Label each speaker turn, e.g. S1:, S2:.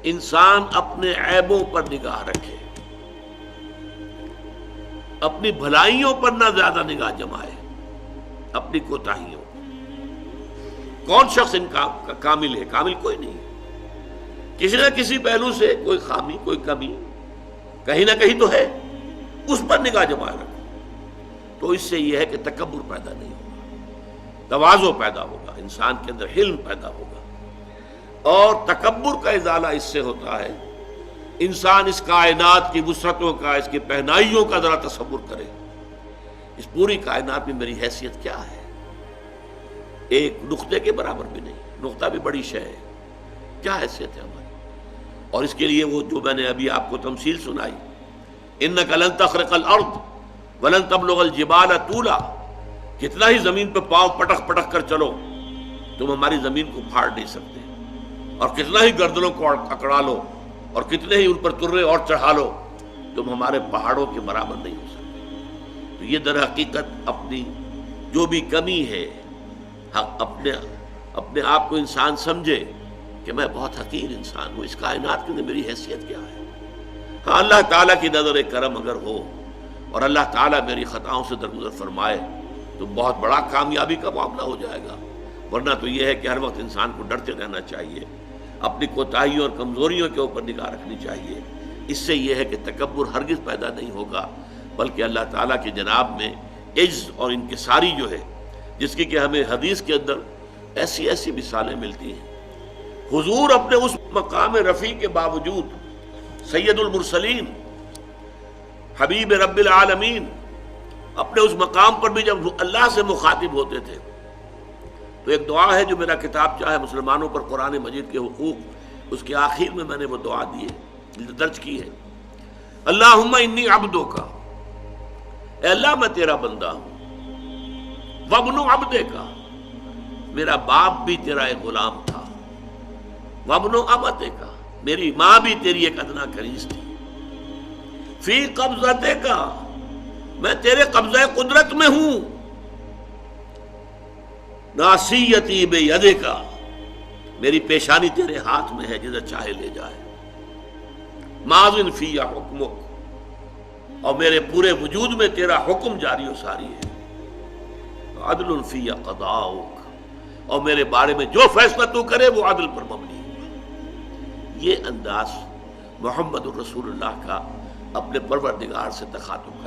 S1: انسان اپنے عیبوں پر نگاہ رکھے، اپنی بھلائیوں پر نہ زیادہ نگاہ جمائے، اپنی کوتاہیوں۔ کون شخص ان کا کامل ہے؟ کامل کوئی نہیں، کسی نہ کسی پہلو سے کوئی خامی، کوئی کمی کہیں نہ کہیں تو ہے، اس پر نگاہ جمائے رکھو، تو اس سے یہ ہے کہ تکبر پیدا نہیں ہوگا، تواضع پیدا ہوگا، انسان کے اندر حلم پیدا ہوگا، اور تکبر کا ازالہ اس سے ہوتا ہے انسان اس کائنات کی وسعتوں کا، اس کی پہنائیوں کا ذرا تصور کرے، اس پوری کائنات میں میری حیثیت کیا ہے؟ ایک نقطے کے برابر بھی نہیں، نقطہ بھی بڑی شے ہے، کیا حیثیت ہے ہماری؟ اور اس کے لیے وہ جو میں نے ابھی آپ کو تمثیل سنائی، اِنَّكَ لَن تَخْرِقَ الْأَرْضَ وَلَن تَبْلُغَ الْجِبَالَ طُولًا، کتنا ہی زمین پہ پاؤں پٹک پٹک کر چلو تم ہماری زمین کو پھاڑ نہیں سکتے، اور کتنا ہی گردنوں کو اکڑا لو اور کتنے ہی ان پر ترے اور چڑھا لو تم ہمارے پہاڑوں کے برابر نہیں ہو سکتے۔ تو یہ در حقیقت اپنی جو بھی کمی ہے، اپنے آپ کو انسان سمجھے کہ میں بہت حقیر انسان ہوں، اس کائنات کے اندر میری حیثیت کیا ہے؟ ہاں، اللہ تعالیٰ کی نظر کرم اگر ہو اور اللہ تعالیٰ میری خطاؤں سے درگزر فرمائے تو بہت بڑا کامیابی کا معاملہ ہو جائے گا، ورنہ تو یہ ہے کہ ہر وقت انسان کو ڈرتے رہنا چاہیے، اپنی کوتاہیوں اور کمزوریوں کے اوپر نگاہ رکھنی چاہیے۔ اس سے یہ ہے کہ تکبر ہرگز پیدا نہیں ہوگا، بلکہ اللہ تعالیٰ کی جناب میں عجز اور انکساری جو ہے، جس کی کہ ہمیں حدیث کے اندر ایسی ایسی مثالیں ملتی ہیں۔ حضور اپنے اس مقام رفیع کے باوجود، سید المرسلین، حبیب رب العالمین، اپنے اس مقام پر بھی جب اللہ سے مخاطب ہوتے تھے تو ایک دعا ہے جو میرا کتاب چاہے مسلمانوں پر قرآن مجید کے حقوق، اس کے آخر میں نے وہ دعا دی ہے، درج کی ہے، اللہم انی عبدک، اے اللہ میں تیرا بندہ ہوں، وابن عبدک، میرا باپ بھی تیرا ایک غلام تھا، وابن امتک، میری ماں بھی تیری ایک ادنا کنیز تھی، فی قبضتک، میں تیرے قبضہ قدرت میں ہوں، ناصیتی بیدک، میری پیشانی تیرے ہاتھ میں ہے، جدھر چاہے لے جائے، ماضٍ فی حکمک، اور میرے پورے وجود میں تیرا حکم جاری و ساری ہے، عدل فی قضاؤک، اور میرے بارے میں جو فیصلہ تو کرے وہ عدل پر مبنی ہے۔ یہ انداز محمد الرسول اللہ کا اپنے پروردگار سے تخاطب کرنا۔